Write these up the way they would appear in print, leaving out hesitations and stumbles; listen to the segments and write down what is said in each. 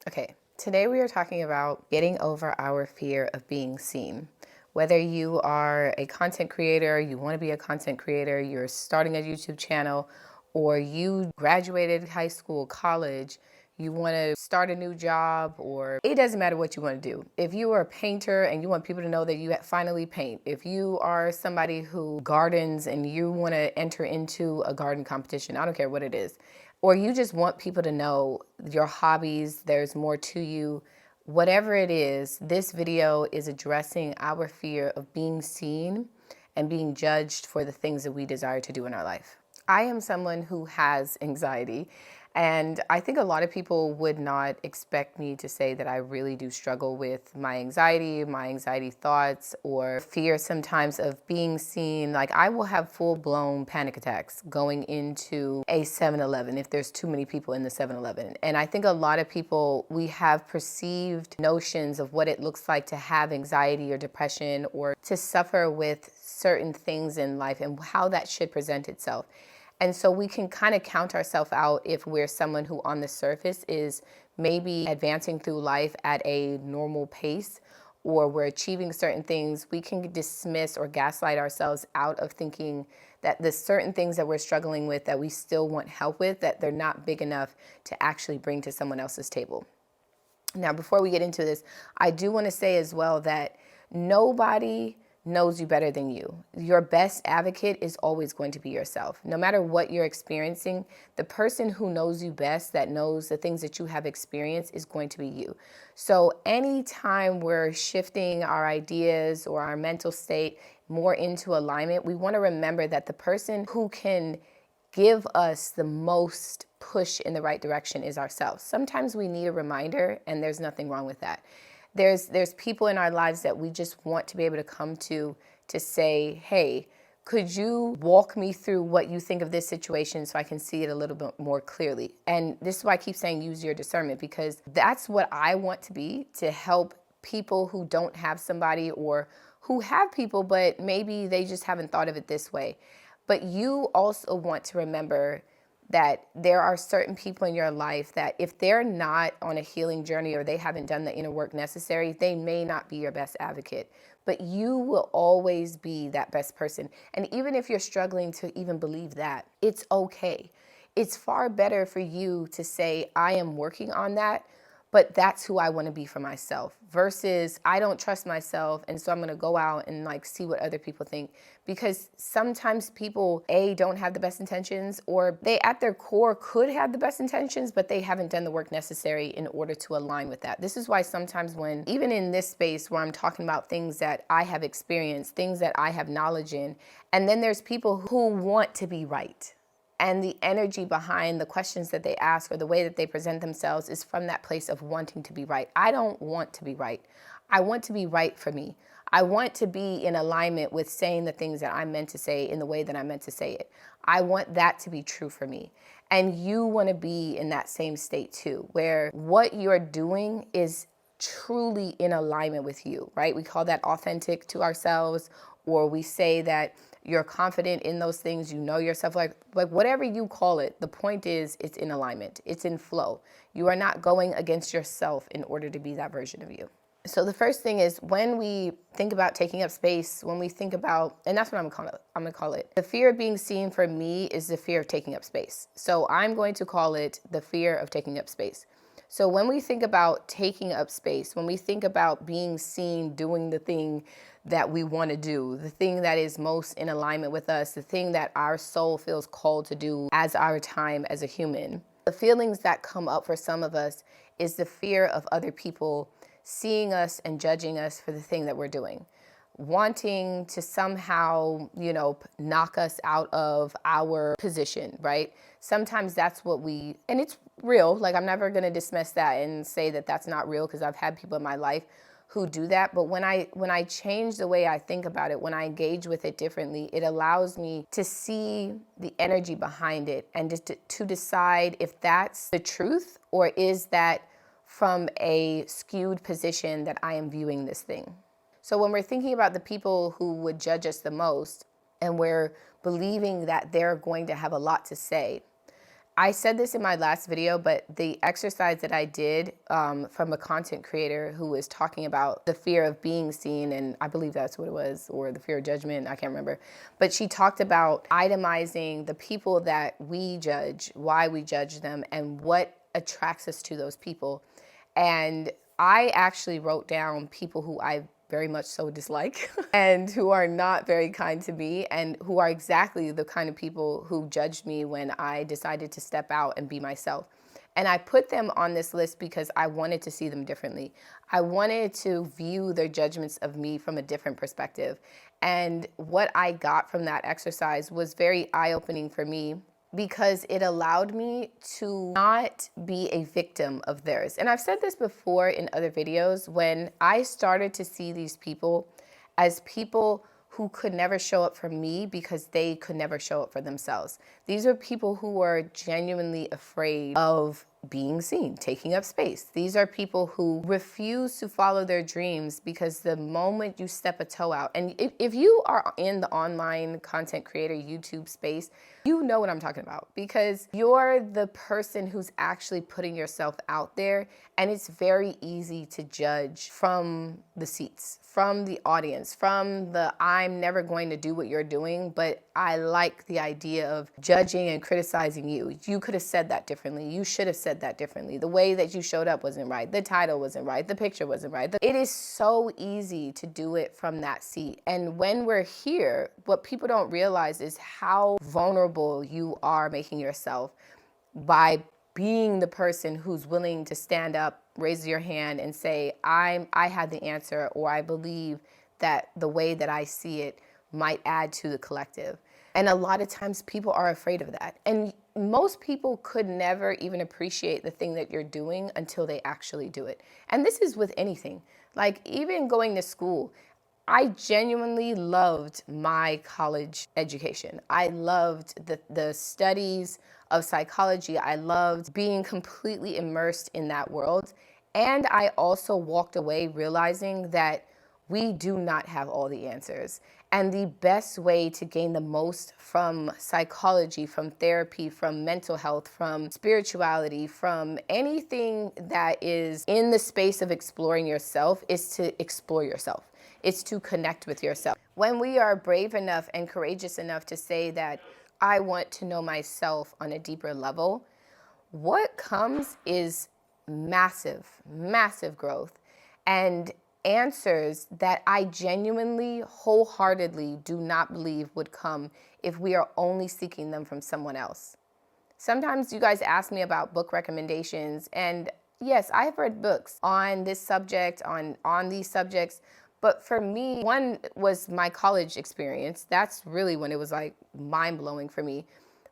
Okay, today we are talking about getting over our fear of being seen. Whether you are a content creator, you want to be a content creator, you're starting a YouTube channel, or you graduated high school, college, you want to start a new job, or it doesn't matter what you want to do. If you are a painter and you want people to know that you finally paint, if you are somebody who gardens and you want to enter into a garden competition, I don't care what it is, or you just want people to know your hobbies, there's more to you, whatever it is, this video is addressing our fear of being seen and being judged for the things that we desire to do in our life. I am someone who has anxiety, and I think a lot of people would not expect me to say that I really do struggle with my anxiety thoughts, or fear sometimes of being seen. Like, I will have full-blown panic attacks going into a 7-Eleven if there's too many people in the 7-Eleven. And I think a lot of people, we have perceived notions of what it looks like to have anxiety or depression or to suffer with certain things in life and how that should present itself. And so we can kind of count ourselves out if we're someone who on the surface is maybe advancing through life at a normal pace, or we're achieving certain things. We can dismiss or gaslight ourselves out of thinking that the certain things that we're struggling with that we still want help with, that they're not big enough to actually bring to someone else's table. Now, before we get into this, I do want to say as well that nobody knows you better than you. Your best advocate is always going to be yourself. No matter what you're experiencing, the person who knows you best, that knows the things that you have experienced, is going to be you. So anytime we're shifting our ideas or our mental state more into alignment, we want to remember that the person who can give us the most push in the right direction is ourselves. Sometimes we need a reminder, and there's nothing wrong with that. There's people in our lives that we just want to be able to come to say, hey, could you walk me through what you think of this situation so I can see it a little bit more clearly? And this is why I keep saying use your discernment, because that's what I want to be, to help people who don't have somebody, or who have people, but maybe they just haven't thought of it this way. But you also want to remember that there are certain people in your life that if they're not on a healing journey or they haven't done the inner work necessary, they may not be your best advocate. But you will always be that best person. And even if you're struggling to even believe that, it's okay. It's far better for you to say, I am working on that, but that's who I want to be for myself, versus I don't trust myself, and so I'm going to go out and like see what other people think. Because sometimes people don't have the best intentions, or they at their core could have the best intentions, but they haven't done the work necessary in order to align with that. This is why sometimes when, even in this space where I'm talking about things that I have experienced, things that I have knowledge in, and then there's people who want to be right, and the energy behind the questions that they ask or the way that they present themselves is from that place of wanting to be right. I don't want to be right. I want to be right for me. I want to be in alignment with saying the things that I'm meant to say in the way that I'm meant to say it. I want that to be true for me. And you want to be in that same state too, where what you're doing is truly in alignment with you, right? We call that authentic to ourselves, or we say that you're confident in those things, you know yourself, like whatever you call it. The point is, it's in alignment, it's in flow. You are not going against yourself in order to be that version of you. So the first thing is, when we think about taking up space, when we think about, and that's what I'm gonna call it. The fear of being seen for me is the fear of taking up space. So I'm going to call it the fear of taking up space. So when we think about taking up space, when we think about being seen doing the thing that we want to do, the thing that is most in alignment with us, the thing that our soul feels called to do as our time as a human, the feelings that come up for some of us is the fear of other people seeing us and judging us for the thing that we're doing, wanting to somehow, knock us out of our position, right? Sometimes that's what and it's real. Like, I'm never going to dismiss that and say that that's not real, because I've had people in my life who do that. But when I change the way I think about it, when I engage with it differently, it allows me to see the energy behind it, and just to decide if that's the truth, or is that from a skewed position that I am viewing this thing. So when we're thinking about the people who would judge us the most, and we're believing that they're going to have a lot to say, I said this in my last video, but the exercise that I did from a content creator who was talking about the fear of being seen, and I believe that's what it was, or the fear of judgment, I can't remember. But she talked about itemizing the people that we judge, why we judge them, and what attracts us to those people. And I actually wrote down people who I very much so dislike and who are not very kind to me and who are exactly the kind of people who judged me when I decided to step out and be myself. And I put them on this list because I wanted to see them differently. I wanted to view their judgments of me from a different perspective. And what I got from that exercise was very eye-opening for me, because it allowed me to not be a victim of theirs. And I've said this before in other videos, when I started to see these people as people who could never show up for me because they could never show up for themselves. These are people who are genuinely afraid of being seen, taking up space. These are people who refuse to follow their dreams because the moment you step a toe out, and if you are in the online content creator YouTube space, you know what I'm talking about, because you're the person who's actually putting yourself out there, and it's very easy to judge from the seats, from the audience, from the I'm never going to do what you're doing, but I like the idea of judging and criticizing you. You could have said that differently. You should have said that differently. The way that you showed up wasn't right. The title wasn't right. The picture wasn't right. It is so easy to do it from that seat. And when we're here, what people don't realize is how vulnerable you are making yourself by being the person who's willing to stand up, raise your hand and say, I had the answer, or I believe that the way that I see it might add to the collective. And a lot of times people are afraid of that. And most people could never even appreciate the thing that you're doing until they actually do it. And this is with anything. Like even going to school, I genuinely loved my college education. I loved the studies of psychology. I loved being completely immersed in that world. And I also walked away realizing that we do not have all the answers. And the best way to gain the most from psychology, from therapy, from mental health, from spirituality, from anything that is in the space of exploring yourself is to explore yourself. It's to connect with yourself. When we are brave enough and courageous enough to say that I want to know myself on a deeper level, what comes is massive, massive growth and answers that I genuinely, wholeheartedly do not believe would come if we are only seeking them from someone else. Sometimes you guys ask me about book recommendations, and yes, I have read books on this subject, on these subjects, but for me, one was my college experience. That's really when it was like mind-blowing for me.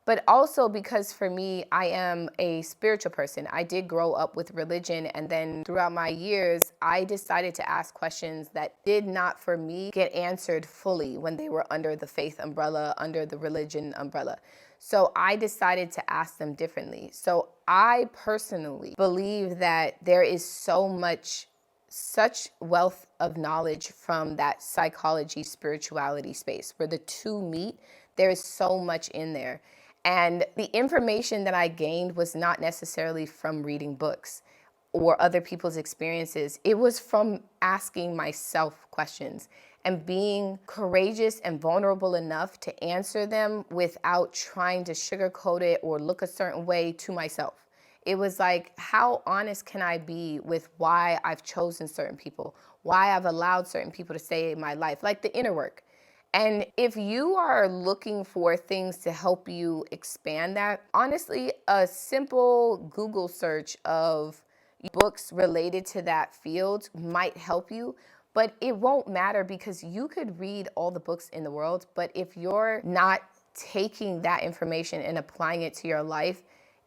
But also because for me, I am a spiritual person. I did grow up with religion, and then throughout my years, I decided to ask questions that did not, for me, get answered fully when they were under the faith umbrella, under the religion umbrella. So I decided to ask them differently. So I personally believe that there is such wealth of knowledge from that psychology, spirituality space where the two meet. There is so much in there. And the information that I gained was not necessarily from reading books or other people's experiences. It was from asking myself questions and being courageous and vulnerable enough to answer them without trying to sugarcoat it or look a certain way to myself. It was like, how honest can I be with why I've chosen certain people, why I've allowed certain people to stay in my life, like the inner work. And if you are looking for things to help you expand that, honestly, a simple Google search of books related to that field might help you, but it won't matter because you could read all the books in the world, but if you're not taking that information and applying it to your life,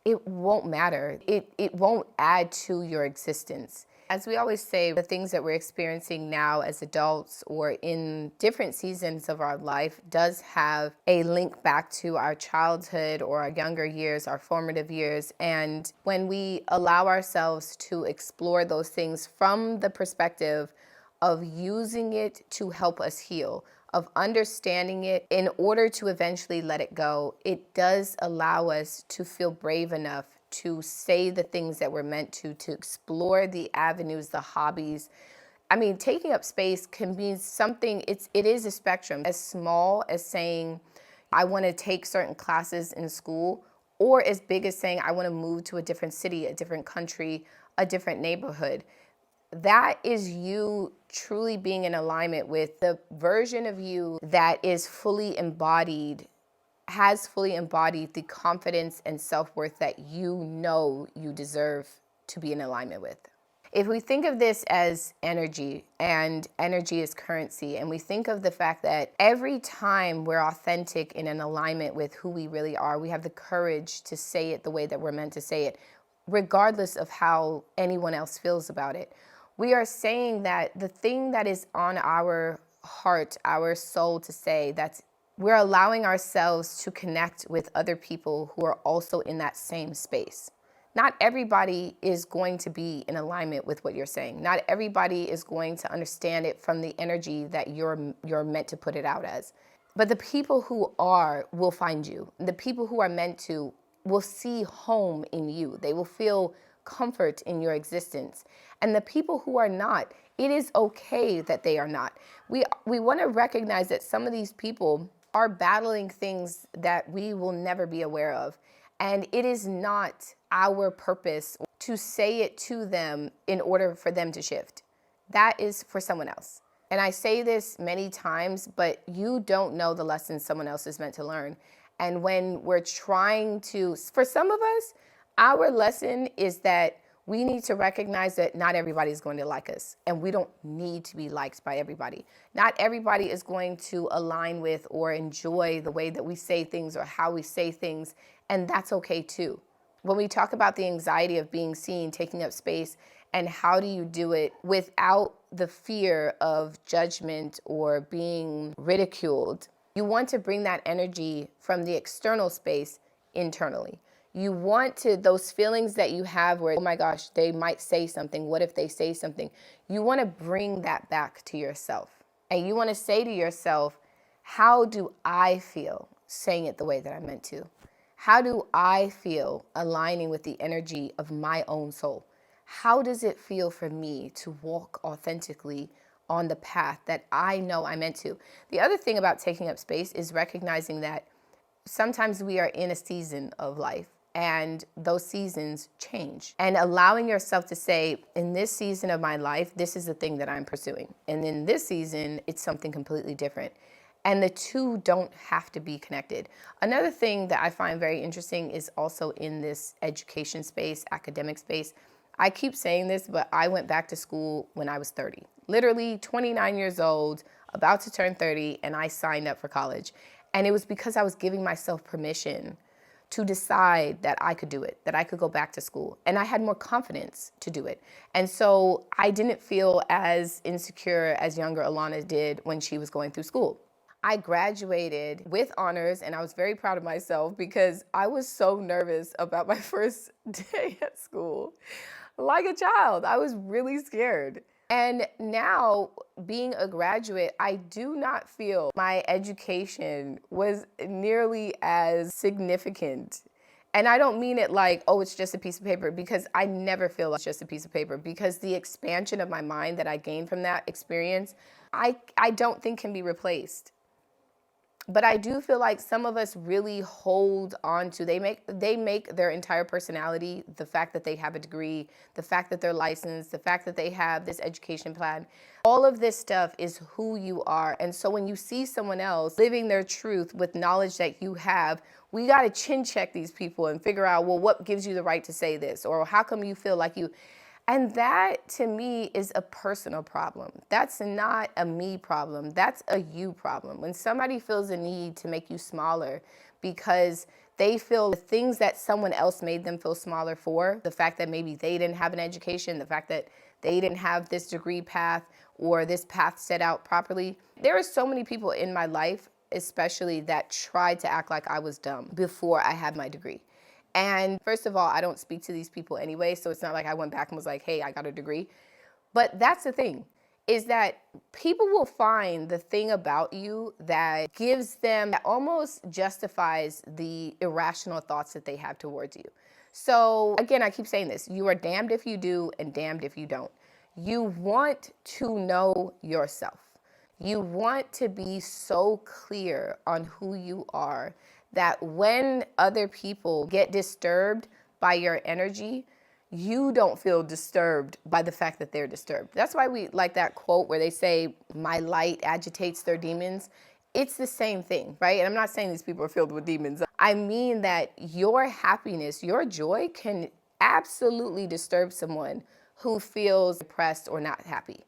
it won't matter. It won't add to your existence. As we always say, the things that we're experiencing now as adults or in different seasons of our life does have a link back to our childhood or our younger years, our formative years. And when we allow ourselves to explore those things from the perspective of using it to help us heal, of understanding it in order to eventually let it go, it does allow us to feel brave enough to say the things that we're meant to explore the avenues, the hobbies. I mean, taking up space can be something, it is a spectrum, as small as saying, I want to take certain classes in school, or as big as saying, I want to move to a different city, a different country, a different neighborhood. That is you truly being in alignment with the version of you that is fully embodied, has fully embodied the confidence and self-worth that you know you deserve to be in alignment with. If we think of this as energy, and energy is currency, and we think of the fact that every time we're authentic and in alignment with who we really are, we have the courage to say it the way that we're meant to say it, regardless of how anyone else feels about it. We are saying that the thing that is on our heart, our soul to say, we're allowing ourselves to connect with other people who are also in that same space. Not everybody is going to be in alignment with what you're saying. Not everybody is going to understand it from the energy that you're meant to put it out as. But the people who are will find you. The people who are meant to will see home in you. They will feel comfort in your existence. And the people who are not, it is okay that they are not. We want to recognize that some of these people are battling things that we will never be aware of. And it is not our purpose to say it to them in order for them to shift. That is for someone else. And I say this many times, but you don't know the lessons someone else is meant to learn. And when we're trying to, for some of us, our lesson is that we need to recognize that not everybody is going to like us, and we don't need to be liked by everybody. Not everybody is going to align with or enjoy the way that we say things or how we say things, and that's okay too. When we talk about the anxiety of being seen, taking up space, and how do you do it without the fear of judgment or being ridiculed, you want to bring that energy from the external space internally. You want to, those feelings that you have where, oh my gosh, they might say something. What if they say something? You want to bring that back to yourself. And you want to say to yourself, how do I feel saying it the way that I meant to? How do I feel aligning with the energy of my own soul? How does it feel for me to walk authentically on the path that I know I meant to? The other thing about taking up space is recognizing that sometimes we are in a season of life and those seasons change. And allowing yourself to say, in this season of my life, this is the thing that I'm pursuing. And in this season, it's something completely different. And the two don't have to be connected. Another thing that I find very interesting is also in this education space, academic space. I keep saying this, but I went back to school when I was 30. Literally 29 years old, about to turn 30, and I signed up for college. And it was because I was giving myself permission to decide that I could do it, that I could go back to school. And I had more confidence to do it. And so I didn't feel as insecure as younger Alonna did when she was going through school. I graduated with honors, and I was very proud of myself because I was so nervous about my first day at school. Like a child, I was really scared. And now, being a graduate, I do not feel my education was nearly as significant. And I don't mean it like, oh, it's just a piece of paper, because I never feel it's just a piece of paper, because the expansion of my mind that I gained from that experience, I don't think can be replaced. But I do feel like some of us really hold on to, they make their entire personality, the fact that they have a degree, the fact that they're licensed, the fact that they have this education plan. All of this stuff is who you are. And so when you see someone else living their truth with knowledge that you have, we got to chin check these people and figure out, well, what gives you the right to say this? Or how come you feel like you... And that, to me, is a personal problem. That's not a me problem. That's a you problem. When somebody feels a need to make you smaller because they feel the things that someone else made them feel smaller for, the fact that maybe they didn't have an education, the fact that they didn't have this degree path or this path set out properly. There are so many people in my life, especially, that tried to act like I was dumb before I had my degree. And first of all, I don't speak to these people anyway, so it's not like I went back and was like, hey, I got a degree. But that's the thing. is that people will find the thing about you that gives them, that almost justifies the irrational thoughts that they have towards you. So again, I keep saying this, you are damned if you do and damned if you don't. You want to know yourself. You want to be so clear on who you are that when other people get disturbed by your energy, you don't feel disturbed by the fact that they're disturbed. That's why we like that quote where they say, my light agitates their demons. It's the same thing, right? And I'm not saying these people are filled with demons. I mean that your happiness, your joy can absolutely disturb someone who feels depressed or not happy.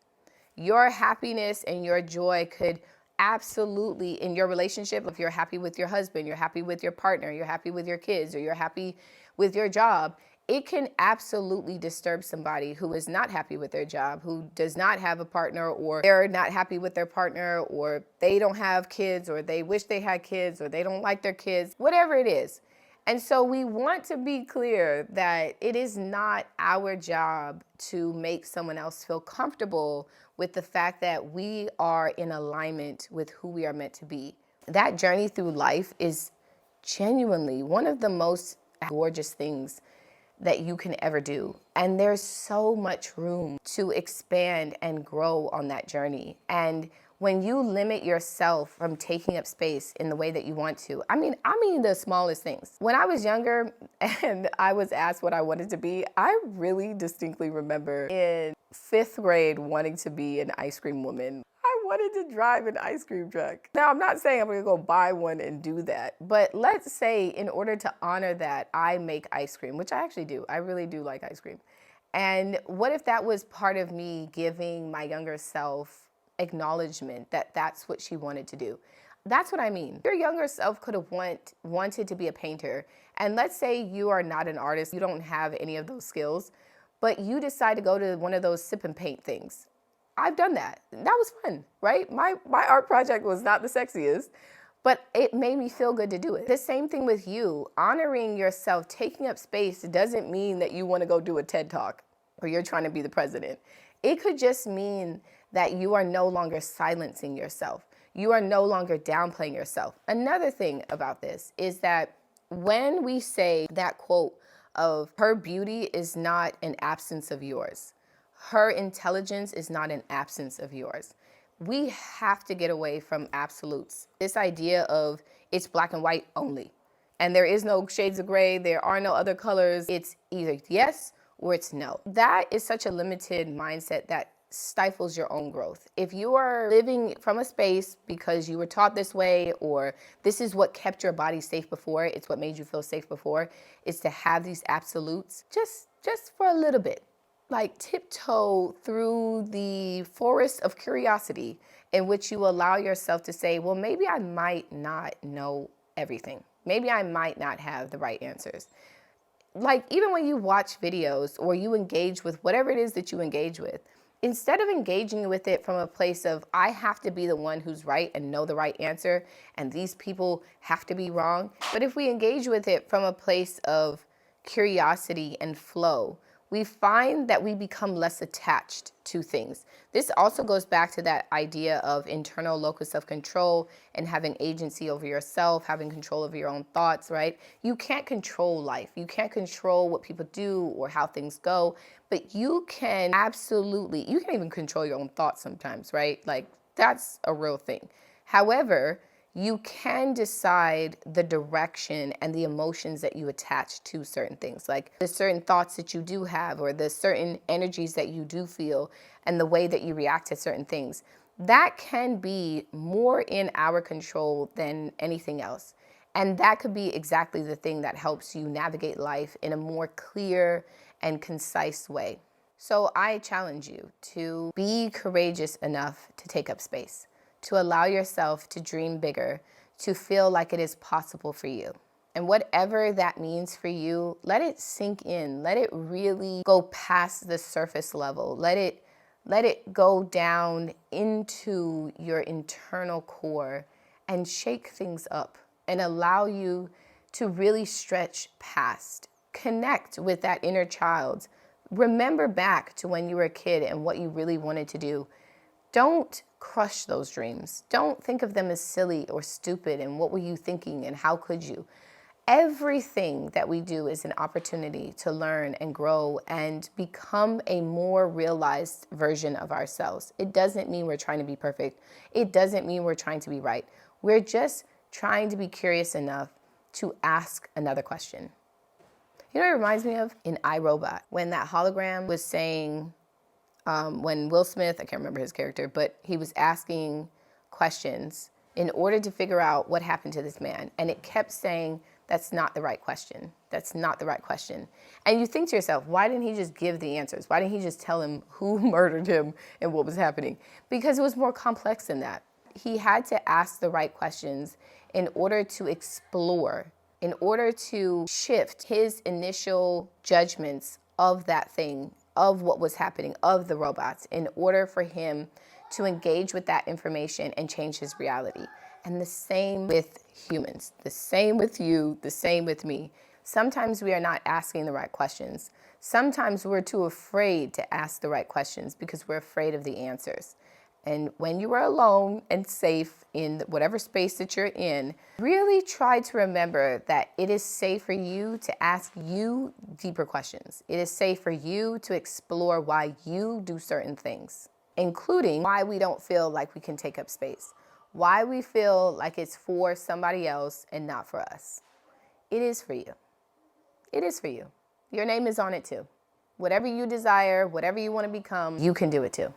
Your happiness and your joy could absolutely, in your relationship, if you're happy with your husband, you're happy with your partner, you're happy with your kids, or you're happy with your job, it can absolutely disturb somebody who is not happy with their job, who does not have a partner, or they're not happy with their partner, or they don't have kids, or they wish they had kids, or they don't like their kids, whatever it is. And so we want to be clear that it is not our job to make someone else feel comfortable with the fact that we are in alignment with who we are meant to be. That journey through life is genuinely one of the most gorgeous things that you can ever do. And there's so much room to expand and grow on that journey. And when you limit yourself from taking up space in the way that you want to, I mean the smallest things. When I was younger and I was asked what I wanted to be, I really distinctly remember in 5th grade wanting to be an ice cream woman. I wanted to drive an ice cream truck. Now, I'm not saying I'm gonna go buy one and do that, but let's say in order to honor that, I make ice cream, which I actually do. I really do like ice cream. And what if that was part of me giving my younger self acknowledgement that that's what she wanted to do? That's what I mean. Your younger self could have wanted to be a painter. And let's say you are not an artist, you don't have any of those skills, but you decide to go to one of those sip and paint things. I've done that. That was fun, right? My art project was not the sexiest, but it made me feel good to do it. The same thing with you. Honoring yourself, taking up space doesn't mean that you want to go do a TED Talk or you're trying to be the president. It could just mean that you are no longer silencing yourself. You are no longer downplaying yourself. Another thing about this is that when we say that quote of her beauty is not an absence of yours, her intelligence is not an absence of yours, we have to get away from absolutes. This idea of it's black and white only, and there is no shades of gray, there are no other colors, it's either yes or it's no. That is such a limited mindset that stifles your own growth. If you are living from a space because you were taught this way, or this is what kept your body safe before, it's what made you feel safe before, is to have these absolutes, just for a little bit. Like tiptoe through the forest of curiosity in which you allow yourself to say, well, maybe I might not know everything. Maybe I might not have the right answers. Like even when you watch videos or you engage with whatever it is that you engage with, instead of engaging with it from a place of, I have to be the one who's right and know the right answer, and these people have to be wrong. But if we engage with it from a place of curiosity and flow, we find that we become less attached to things. This also goes back to that idea of internal locus of control and having agency over yourself, having control over your own thoughts, right? You can't control life. You can't control what people do or how things go, but you can absolutely, you can even control your own thoughts sometimes, right? Like that's a real thing. However, you can decide the direction and the emotions that you attach to certain things, like the certain thoughts that you do have or the certain energies that you do feel and the way that you react to certain things. That can be more in our control than anything else. And that could be exactly the thing that helps you navigate life in a more clear and concise way. So I challenge you to be courageous enough to take up space, to allow yourself to dream bigger, to feel like it is possible for you. And whatever that means for you, let it sink in. Let it really go past the surface level. Let it go down into your internal core and shake things up and allow you to really stretch past. Connect with that inner child. Remember back to when you were a kid and what you really wanted to do. Don't crush those dreams. Don't think of them as silly or stupid and what were you thinking and how could you? Everything that we do is an opportunity to learn and grow and become a more realized version of ourselves. It doesn't mean we're trying to be perfect. It doesn't mean we're trying to be right. We're just trying to be curious enough to ask another question. You know what it reminds me of? In iRobot, when that hologram was saying, when Will Smith, I can't remember his character, but he was asking questions in order to figure out what happened to this man. And it kept saying, that's not the right question. That's not the right question. And you think to yourself, why didn't he just give the answers? Why didn't he just tell him who murdered him and what was happening? Because it was more complex than that. He had to ask the right questions in order to explore, in order to shift his initial judgments of that thing, of what was happening, of the robots, in order for him to engage with that information and change his reality. And the same with humans, the same with you, the same with me. Sometimes we are not asking the right questions. Sometimes we're too afraid to ask the right questions because we're afraid of the answers. And when you are alone and safe in whatever space that you're in, really try to remember that it is safe for you to ask you deeper questions. It is safe for you to explore why you do certain things, including why we don't feel like we can take up space, why we feel like it's for somebody else and not for us. It is for you. It is for you. Your name is on it too. Whatever you desire, whatever you want to become, you can do it too.